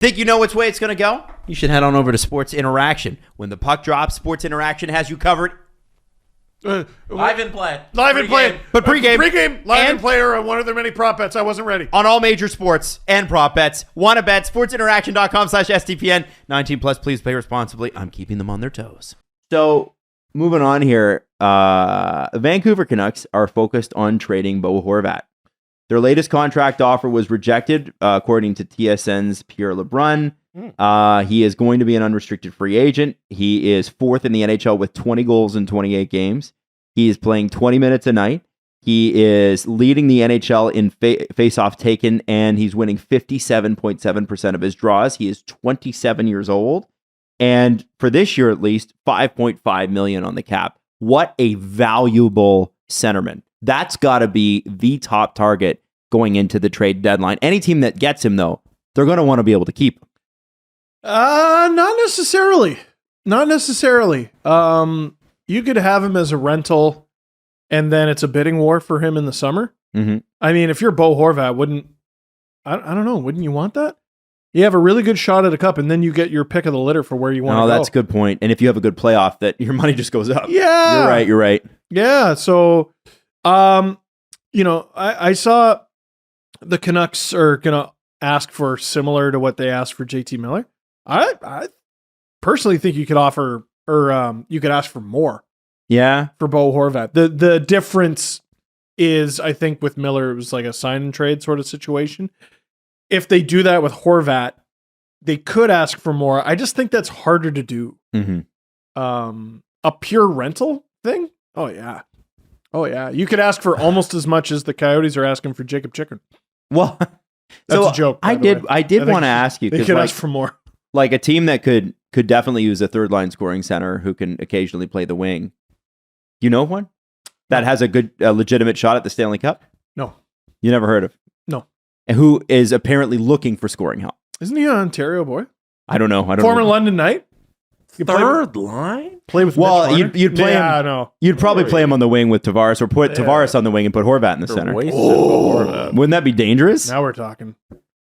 Think you know which way it's going to go? You should head on over to Sports Interaction. When the puck drops, Sports Interaction has you covered. Live in play. Live in play. But pregame. Pregame, live in play are one of their many prop bets. I wasn't ready. On all major sports and prop bets. Wanna bet? SportsInteraction.com/STPN. 19 plus, please play responsibly. I'm keeping them on their toes. So, moving on here. Vancouver Canucks are focused on trading Bo Horvat. Their latest contract offer was rejected, according to TSN's Pierre LeBrun. He is going to be an unrestricted free agent. He is fourth in the NHL with 20 goals in 28 games. He is playing 20 minutes a night. He is leading the NHL in face-off taken, and he's winning 57.7% of his draws. He is 27 years old. And for this year, at least, $5.5 million on the cap. What a valuable centerman. That's got to be the top target going into the trade deadline. Any team that gets him, though, they're going to want to be able to keep him. Not necessarily. Not necessarily. You could have him as a rental, and then it's a bidding war for him in the summer. Mm-hmm. I mean, if you're Bo Horvat, I don't know, wouldn't you want that? You have a really good shot at a cup, and then you get your pick of the litter for where you want to go. Oh, that's a good point. And if you have a good playoff, that your money just goes up. Yeah. You're right. Yeah. So, I saw the Canucks are going to ask for similar to what they asked for JT Miller. I personally think you could offer, or you could ask for more. Yeah. For Bo Horvat. The difference is, I think with Miller, it was like a sign and trade sort of situation. If they do that with Horvat, they could ask for more. I just think that's harder to do. Mm-hmm. A pure rental thing? Oh, yeah. You could ask for almost as much as the Coyotes are asking for Jacob Chicken. Well, that's a joke. I did want to ask you. They could ask for more. Like a team that could definitely use a third line scoring center who can occasionally play the wing. You know one that has a legitimate shot at the Stanley Cup? No. You never heard of? No. And who is apparently looking for scoring help? Isn't he an Ontario boy? I don't know. Former London Knight? Third line? Play with you'd play him. Yeah, no. You'd probably play him on the wing with Tavares, or put Tavares on the wing and put Horvat in the center. Wouldn't that be dangerous? Now we're talking.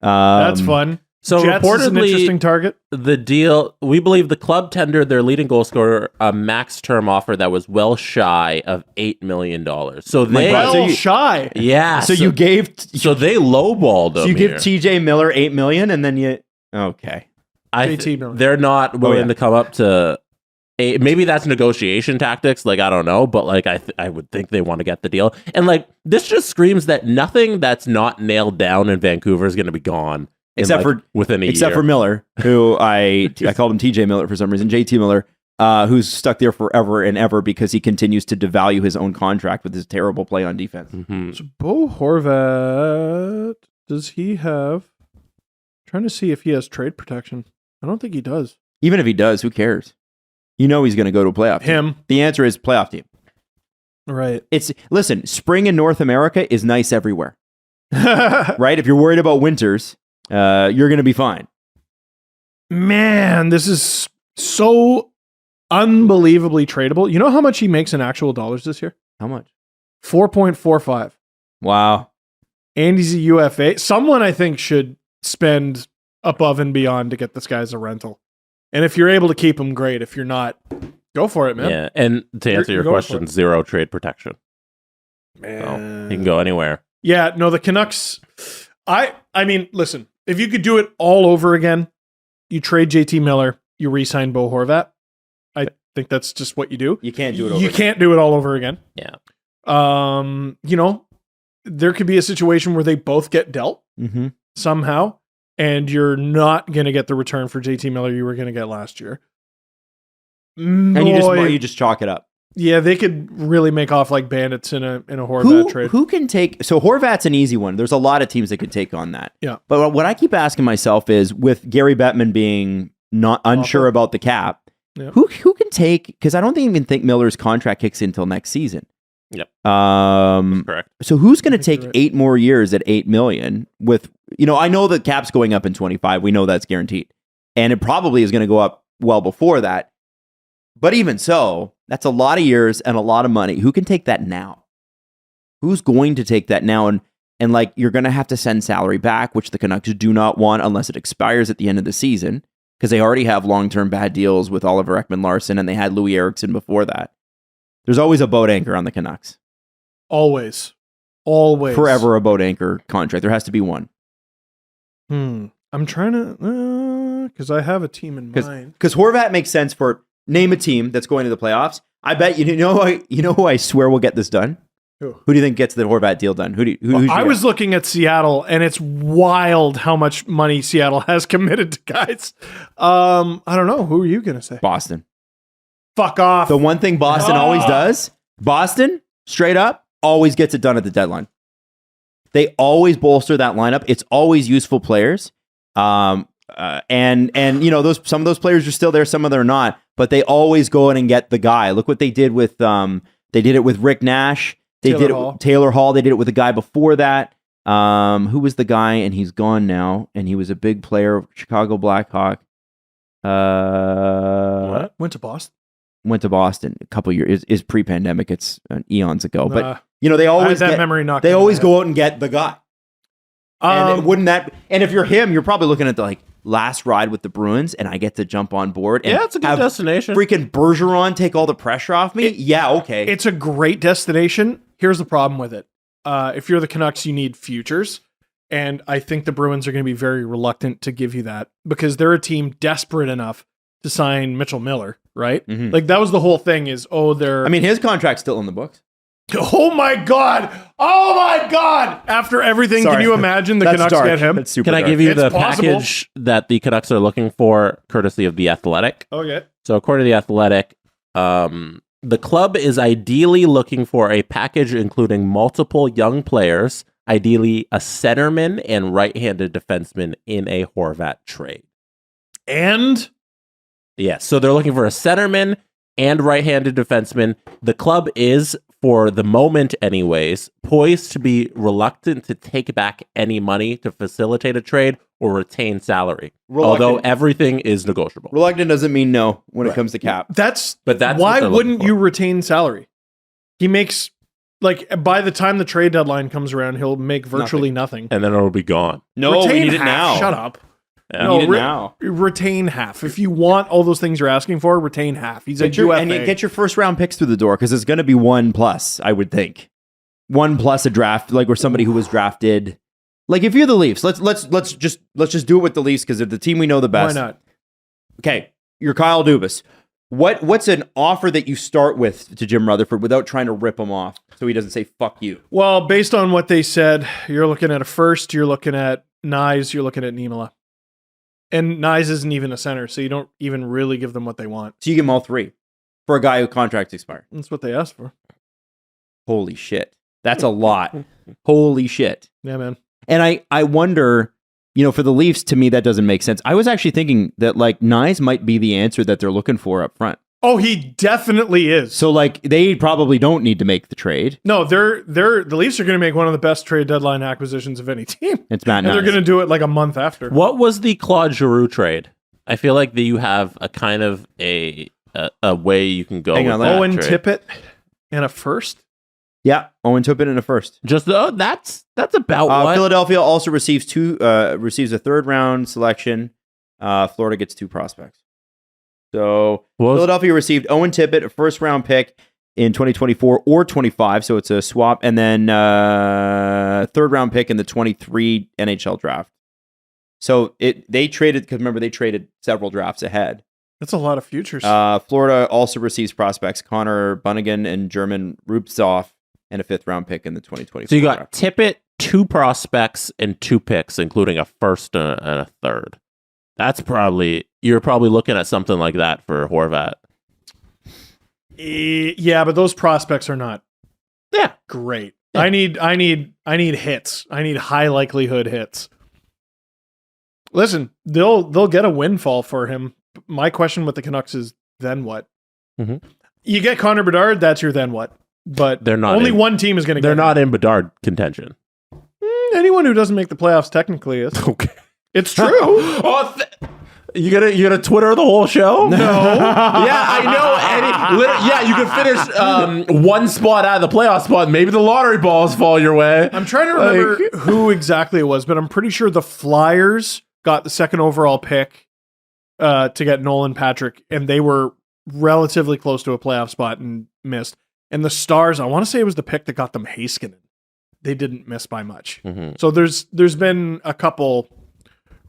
That's fun. So Jets reportedly, is an interesting target. The deal, we believe the club tendered their leading goal scorer a max term offer that was well shy of $8 million. So they shy. Yeah. So you gave. So they lowballed them. So you give TJ Miller $8 million, and then you. Okay. They're not willing to come up to. Maybe that's negotiation tactics. Like, I don't know, but like I would think they want to get the deal. And like this just screams that nothing that's not nailed down in Vancouver is going to be gone. Except for within a year. Except for Miller, who I called him TJ Miller for some reason, JT Miller, who's stuck there forever and ever because he continues to devalue his own contract with his terrible play on defense. Mm-hmm. So Bo Horvat, does he have? I'm trying to see if he has trade protection. I don't think he does. Even if he does, who cares? You know he's going to go to a playoff team. The answer is playoff team. Right. Listen, spring in North America is nice everywhere. Right? If you're worried about winters, you're going to be fine. Man, this is so unbelievably tradable. You know how much he makes in actual dollars this year? How much? 4.45. Wow. And he's a UFA. Someone, I think, should spend above and beyond to get this guy as a rental. And if you're able to keep him, great. If you're not, go for it, man. Yeah, and to answer your question, zero trade protection. Man. So he can go anywhere. Yeah, no, the Canucks... I mean, listen, if you could do it all over again, you trade JT Miller, you re-sign Bo Horvat. I think that's just what you do. You can't do it You can't do it all over again. Yeah. There could be a situation where they both get dealt somehow, and you're not going to get the return for JT Miller you were going to get last year. And you just chalk it up. Yeah, they could really make off like bandits in a Horvat trade. Who can take... So Horvat's an easy one. There's a lot of teams that could take on that. Yeah. But what I keep asking myself is, with Gary Bettman being not unsure about the cap, who can take... Because I don't even think Miller's contract kicks in until next season. Yep. Correct. So who's going to take 8 more years at $8 million with... I know the cap's going up in 25. We know that's guaranteed. And it probably is going to go up well before that. But even so, that's a lot of years and a lot of money. Who can take that now? Who's going to take that now? And And like, you're going to have to send salary back, which the Canucks do not want unless it expires at the end of the season, because they already have long-term bad deals with Oliver Ekman-Larsson, and they had Louis Eriksson before that. There's always a boat anchor on the Canucks. Always. Forever a boat anchor contract. There has to be one. I'm trying to, because I have a team in mind. Because Horvat makes sense for name a team that's going to the playoffs. I bet you know who I swear will get this done. Who do you think gets the Horvat deal done? I was looking at Seattle, and it's wild how much money Seattle has committed to guys. I don't know. Who are you going to say? Boston. Fuck off. The one thing Boston always does, Boston, straight up, always gets it done at the deadline. They always bolster that lineup. It's always useful players. And you know, some of those players are still there, some of them are not, but they always go in and get the guy. Look what they did with they did it with Rick Nash. They did it with Taylor Hall. They did it with the guy before that. Who was the guy? And he's gone now. And he was a big player, Chicago Blackhawk. What? Went to Boston a couple years. Is pre-pandemic. It's eons ago. But you know, they always go out and get the guy. And if you're him, you're probably looking at the last ride with the Bruins, and I get to jump on board. And it's a good destination. Freaking Bergeron take all the pressure off me. Okay. It's a great destination. Here's the problem with it. If you're the Canucks, you need futures. And I think the Bruins are going to be very reluctant to give you that because they're a team desperate enough to sign Mitchell Miller, right? Mm-hmm. Like, that was the whole thing is, I mean, his contract's still in the books. Oh my God. After everything, can you imagine the Canucks get him? That's super Can I dark. give you It's the possible. package that the Canucks are looking for, courtesy of The Athletic? Okay. So according to The Athletic, the club is ideally looking for a package including multiple young players, ideally a centerman and right-handed defenseman in a Horvat trade. And? Yes, so they're looking for a centerman and right-handed defenseman. The club is, for the moment anyways, poised to be reluctant to take back any money to facilitate a trade or retain salary. Although everything is negotiable. Reluctant doesn't mean no when it comes to cap. That's why wouldn't you retain salary? He makes, by the time the trade deadline comes around, he'll make virtually nothing. And then it'll be gone. No, retain we need half. it now. Shut up. Yeah. No, now. Retain half. If you want all those things you're asking for, retain half. He's a UFA. And you get your first round picks through the door because it's going to be 1+, I would think. 1+ a draft, or somebody who was drafted. If you're the Leafs, let's just do it with the Leafs because they're the team we know the best. Why not? Okay, you're Kyle Dubas. What's an offer that you start with to Jim Rutherford without trying to rip him off so he doesn't say fuck you? Well, based on what they said, you're looking at a first, you're looking at Nyes, you're looking at Niemela. And Nyes isn't even a center, so you don't even really give them what they want. So you give them all three for a guy who contracts expire. That's what they asked for. Holy shit. That's a lot. Holy shit. Yeah, man. And I wonder, for the Leafs, to me, that doesn't make sense. I was actually thinking that Nyes might be the answer that they're looking for up front. Oh, he definitely is. So they probably don't need to make the trade. No, the Leafs are going to make one of the best trade deadline acquisitions of any team. It's Matt Nyes. And they're going to do it a month after. What was the Claude Giroux trade? I feel like that you have a kind of a way you can go. Hang with on, that Owen trade. Tippett and a first. Yeah, Owen Tippett in a first. Just that's about what Philadelphia also receives a third round selection. Florida gets 2 prospects. So Philadelphia received Owen Tippett, a first round pick in 2024 or 25. So it's a swap, and then third round pick in the 23 NHL draft. So they traded because remember they traded several drafts ahead. That's a lot of futures. Florida also receives prospects Connor Bunnigan and German Rupzoff, and a 5th round pick in the 2024. So you got Tippett, 2 prospects, and 2 picks, including a first and a third. You're probably looking at something like that for Horvat. Yeah, but those prospects are not great. Yeah. I need hits. I need high likelihood hits. Listen, they'll get a windfall for him. My question with the Canucks is then what? Mm-hmm. You get Connor Bedard, that's your then what? But they're not. Only one team is going to get. They're not in Bedard contention. Anyone who doesn't make the playoffs technically is. Okay, it's true. You gonna Twitter the whole show? No. Yeah, I know. You could finish one spot out of the playoff spot. Maybe the lottery balls fall your way. I'm trying to remember who exactly it was, but I'm pretty sure the Flyers got the second overall pick to get Nolan Patrick, and they were relatively close to a playoff spot and missed. And the Stars, I want to say it was the pick that got them Heiskanen. They didn't miss by much. Mm-hmm. So there's been a couple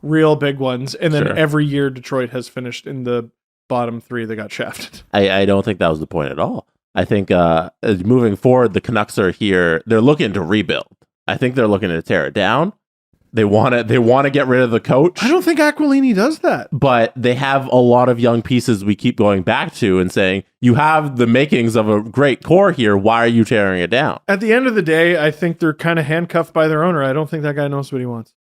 real big ones, and then every year Detroit has finished in the bottom three that got shafted. I don't think that was the point at all. I think moving forward, the Canucks are here. They're looking to rebuild. I think they're looking to tear it down. They want to get rid of the coach. I don't think Aquilini does that. But they have a lot of young pieces we keep going back to and saying, you have the makings of a great core here. Why are you tearing it down? At the end of the day, I think they're kind of handcuffed by their owner. I don't think that guy knows what he wants.